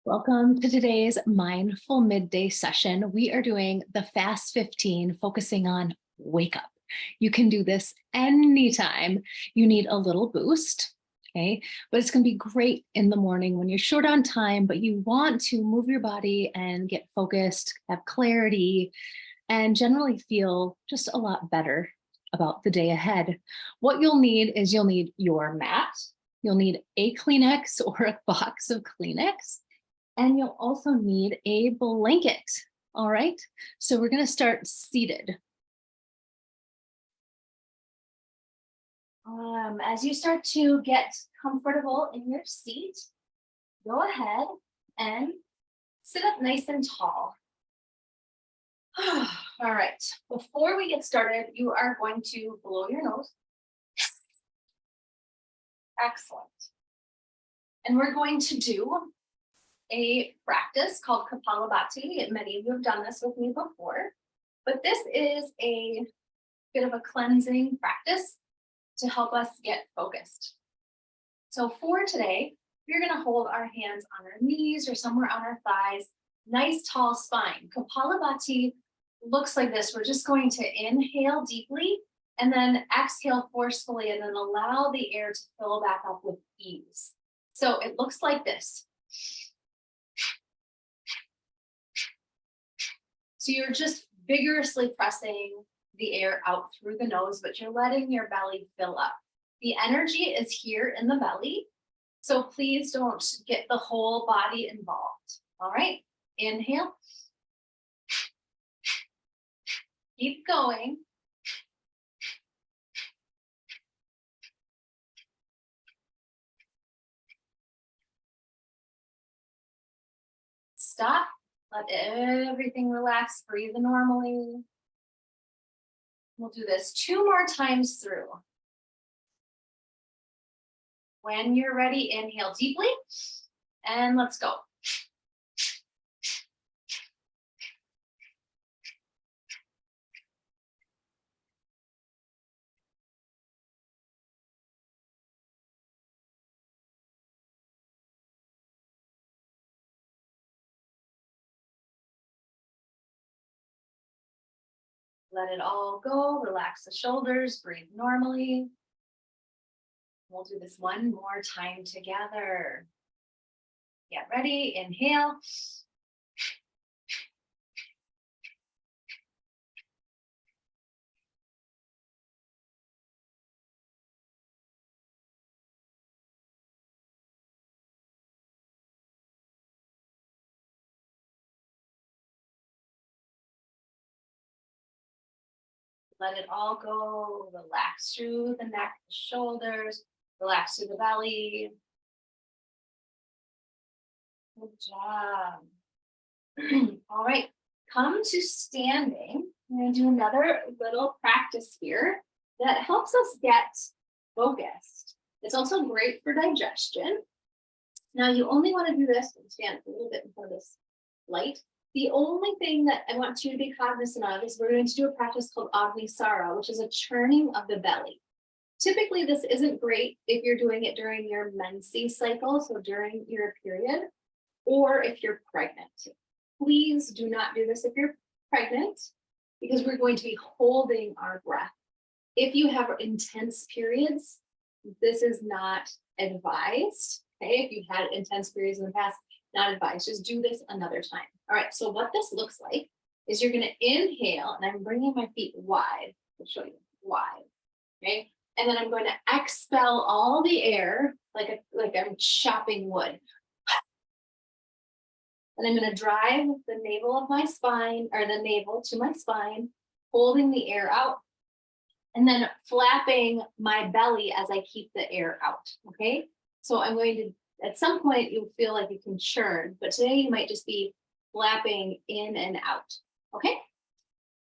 Welcome to today's mindful midday session. We are doing the Fast 15, focusing on wake up. You can do this anytime you need a little boost, okay? But it's going to be great in the morning when you're short on time, but you want to move your body and get focused, have clarity, and generally feel just a lot better about the day ahead. What you'll need is you'll need your mat, you'll need a Kleenex or a box of Kleenex, and you'll also need a blanket. All right, so we're going to start seated. As you start to get comfortable in your seat, go ahead and sit up nice and tall. All right, before we get started, you are going to blow your nose. Excellent. And we're going to do a practice called Kappalabhati. Many of you have done this with me before, but this is a bit of a cleansing practice to help us get focused. So for today, we're going to hold our hands on our knees or somewhere on our thighs, nice tall spine. Kappalabhati looks like this. We're just going to inhale deeply and then exhale forcefully and then allow the air to fill back up with ease. So it looks like this. So you're just vigorously pressing the air out through the nose, but you're letting your belly fill up. The energy is here in the belly, so please don't get the whole body involved. All right, inhale. Keep going. Stop. Let everything relax. Breathe normally. We'll do this 2 more times through. When you're ready, inhale deeply, and let's go. Let it all go. Relax the shoulders. Breathe normally. We'll do this 1 more time together. Get ready. Inhale. Let it all go. Relax through the neck, the shoulders. Relax through the belly. Good job. All right, come to standing. I'm going to do another little practice here that helps us get focused. It's also great for digestion. Now, you only want to do this and stand a little bit in front of this light. The only thing that I want you to be cognizant of is we're going to do a practice called Agni Sara, which is a churning of the belly. Typically, this isn't great if you're doing it during your menses cycle, so during your period, or if you're pregnant. Please do not do this if you're pregnant, because we're going to be holding our breath. If you have intense periods, this is not advised. Okay, if you've had intense periods in the past, not advised. Just do this another time. All right, so what this looks like is you're going to inhale, and I'm bringing my feet wide. I'll show you wide. Okay, and then I'm going to expel all the air like I'm chopping wood. And I'm going to drive the navel of my spine, or the navel to my spine, holding the air out, and then flapping my belly as I keep the air out. Okay, so I'm going to, at some point, you'll feel like you can churn, but today you might just be flapping in and out. Okay,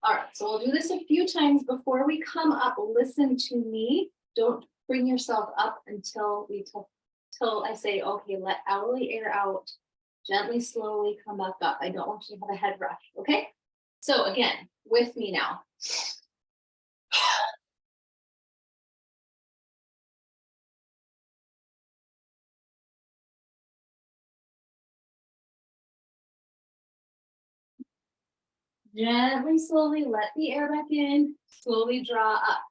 all right, so we'll do this a few times. Before we come up, listen to me. Don't bring yourself up until I say, okay, let all the air out. Gently, slowly come back up. I don't want you to have a head rush, okay? So again, with me now. Gently, slowly let the air back in, slowly draw up.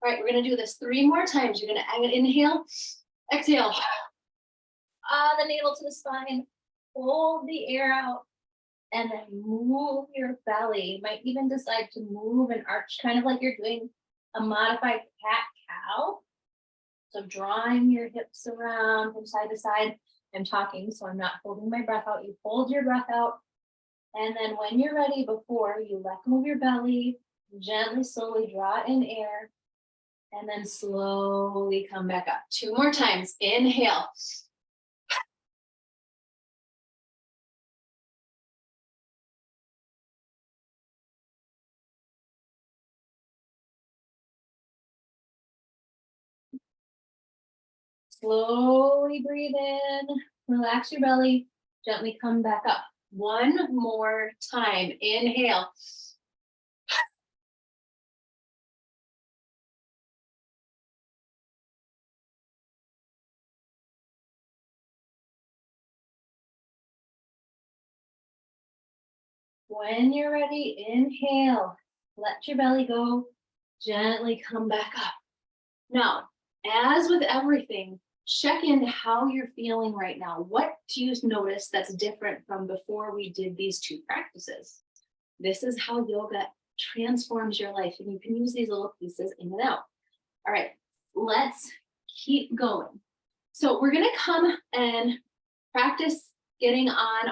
All right, we're gonna do this 3 more times. You're gonna inhale, exhale. The navel to the spine, hold the air out, and then move your belly. You might even decide to move and arch, kind of like you're doing a modified cat-cow. So drawing your hips around from side to side. I'm talking, so I'm not holding my breath out. You hold your breath out. And then when you're ready, before you let go of your belly, gently, slowly draw in air. And then slowly come back up. 2 more times. Inhale. Slowly breathe in, relax your belly, gently come back up. 1 more time. Inhale. When you're ready, inhale. Let your belly go. Gently come back up. Now, as with everything, check into how you're feeling right now. What do you notice that's different from before we did these 2 practices? This is how yoga transforms your life, and you can use these little pieces in and out. All right, let's keep going. So we're gonna come and practice getting on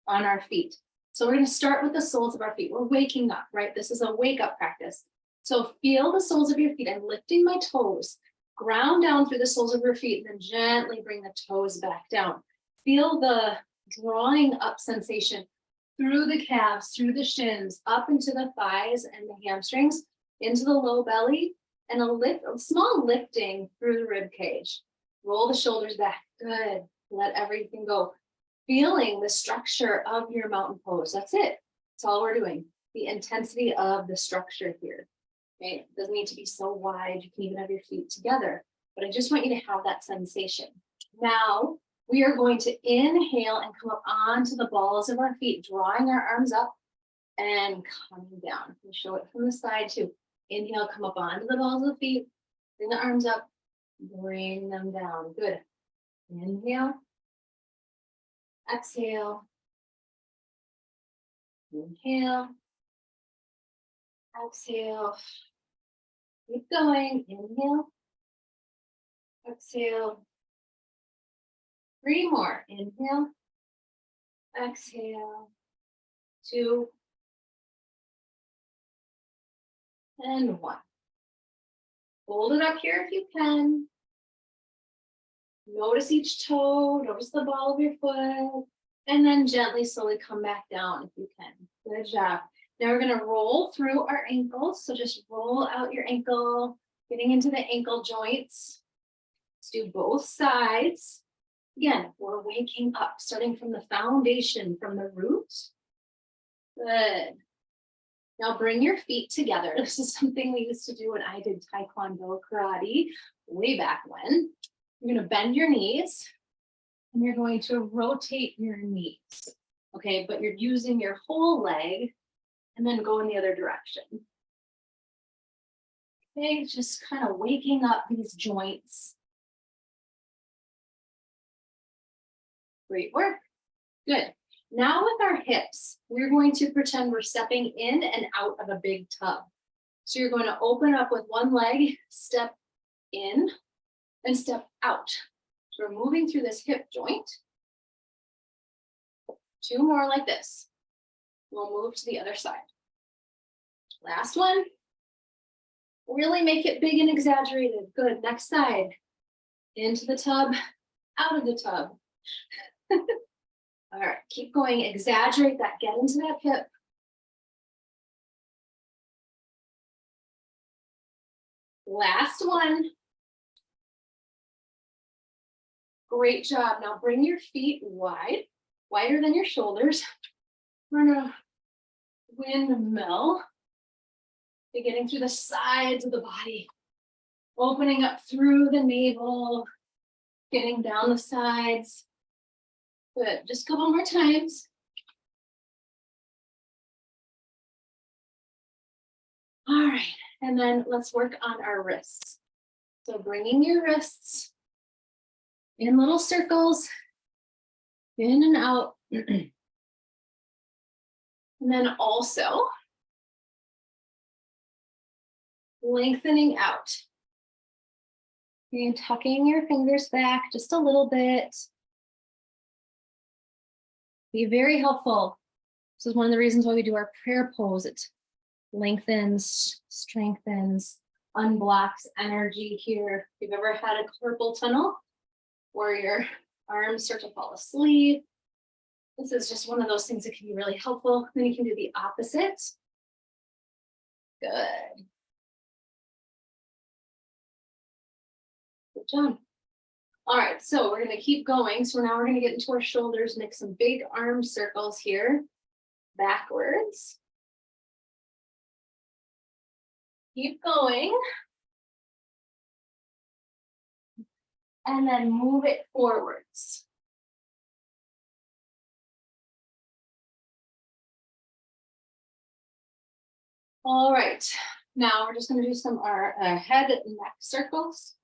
our feet. So we're gonna start with the soles of our feet. We're waking up, right? This is a wake up practice. So feel the soles of your feet. I'm lifting my toes. Ground down through the soles of your feet, and then gently bring the toes back down. Feel the drawing up sensation through the calves, through the shins, up into the thighs and the hamstrings, into the low belly, and a small lifting through the rib cage. Roll the shoulders back. Good. Let everything go. Feeling the structure of your mountain pose. That's it. That's all we're doing. The intensity of the structure here. Okay? It doesn't need to be so wide. You can even have your feet together. But I just want you to have that sensation. Now, we are going to inhale and come up onto the balls of our feet, drawing our arms up and coming down. We'll show it from the side too. Inhale, come up onto the balls of the feet, bring the arms up, bring them down. Good. Inhale. Exhale. Inhale. Exhale. Keep going. Inhale. Exhale. 3 more. Inhale. Exhale. 2. And 1. Hold it up here if you can. Notice each toe, notice the ball of your foot, and then gently, slowly come back down if you can. Good job. Now we're gonna roll through our ankles. So just roll out your ankle, getting into the ankle joints. Let's do both sides. Again, we're waking up, starting from the foundation, from the root. Good. Now bring your feet together. This is something we used to do when I did Taekwondo karate way back when. You're going to bend your knees and you're going to rotate your knees. Okay, but you're using your whole leg and then go in the other direction. Okay, just kind of waking up these joints. Great work. Good. Now with our hips, we're going to pretend we're stepping in and out of a big tub. So you're going to open up with one leg, step in, and step out. So we're moving through this hip joint. 2 more like this. We'll move to the other side. Last one. Really make it big and exaggerated. Good. Next side. Into the tub, out of the tub. All right, keep going. Exaggerate that. Get into that hip. Last one. Great job. Now bring your feet wide, wider than your shoulders. We're gonna windmill. Beginning through the sides of the body. Opening up through the navel. Getting down the sides. Good. Just a couple more times. All right, and then let's work on our wrists. So bringing your wrists in little circles, in and out. And then also lengthening out. And tucking your fingers back just a little bit. Be very helpful. This is one of the reasons why we do our prayer pose. It lengthens, strengthens, unblocks energy here. If you've ever had a carpal tunnel where your arms start to fall asleep, this is just one of those things that can be really helpful. Then you can do the opposite. Good. Good job. All right, so we're going to keep going. So now we're going to get into our shoulders, make some big arm circles here, backwards. Keep going. And then move it forwards. All right, now we're just going to do some our head and neck circles.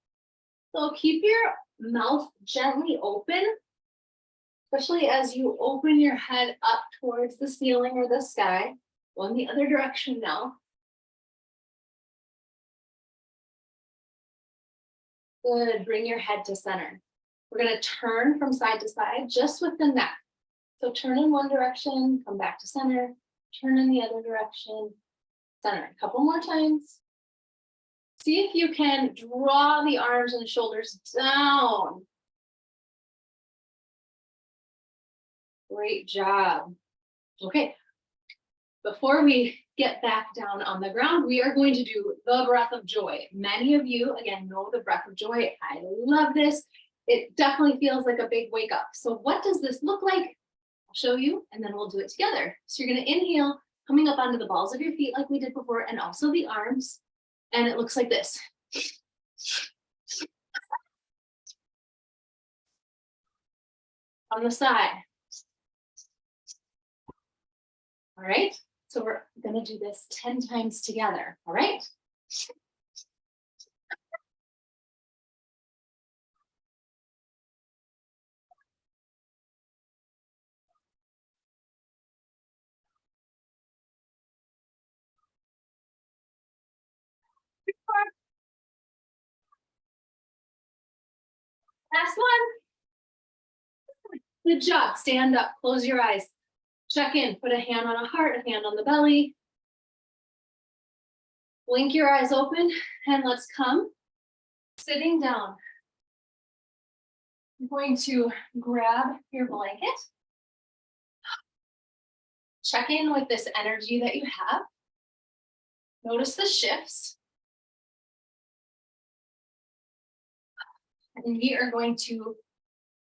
So keep your mouth gently open, especially as you open your head up towards the ceiling or the sky. Go in the other direction now. Good, bring your head to center. We're going to turn from side to side just with the neck. So turn in one direction, come back to center, turn in the other direction, center. A couple more times. See if you can draw the arms and the shoulders down. Great job. Okay, before we get back down on the ground, we are going to do the breath of joy. Many of you, again, know the breath of joy. I love this. It definitely feels like a big wake up. So what does this look like? I'll show you, and then we'll do it together. So you're going to inhale, coming up onto the balls of your feet like we did before, and also the arms. And it looks like this. On the side. All right, so we're gonna do this 10 times together, all right? Last one. Good job, stand up, close your eyes. Check in, put a hand on a heart, a hand on the belly. Blink your eyes open, and let's come sitting down. I'm going to grab your blanket. Check in with this energy that you have. Notice the shifts. And we are going to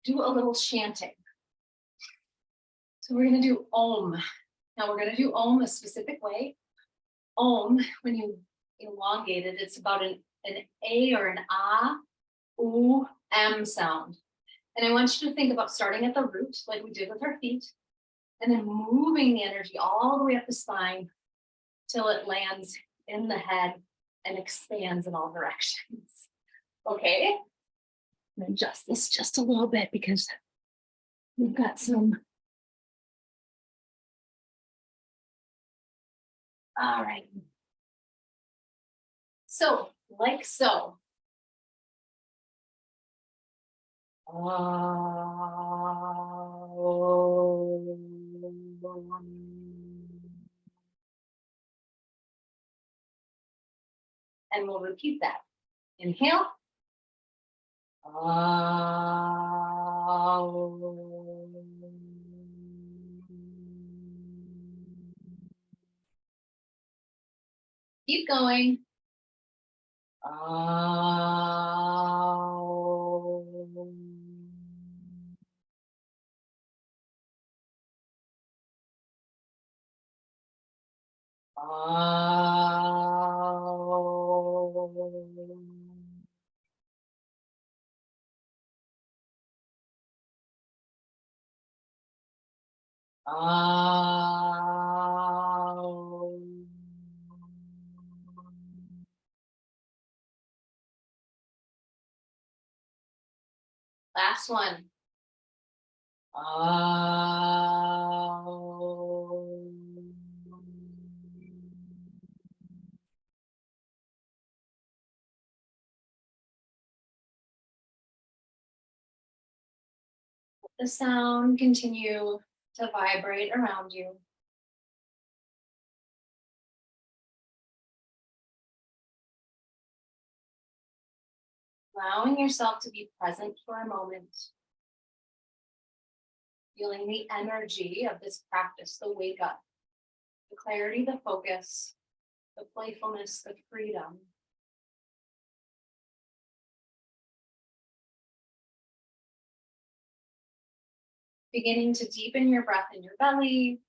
do a little chanting. So we're going to do Om. Now we're going to do Om a specific way. Om, when you elongate it, it's about an A or an Ah, U, M sound. And I want you to think about starting at the root, like we did with our feet, and then moving the energy all the way up the spine till it lands in the head and expands in all directions. Okay? And adjust this just a little bit because we've got some. All right. So, like so. And we'll repeat that. Inhale. Keep going. Last one. Let the sound continue to vibrate around you. Allowing yourself to be present for a moment. Feeling the energy of this practice, the wake up, the clarity, the focus, the playfulness, the freedom. Beginning to deepen your breath in your belly.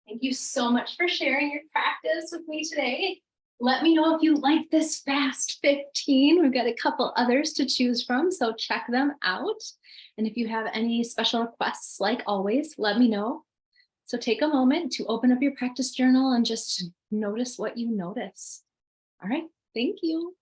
Thank you so much for sharing your practice with me today. Let me know if you like this fast 15. We've got a couple others to choose from, so check them out. And if you have any special requests, like always, let me know. So take a moment to open up your practice journal and just notice what you notice. All right, thank you.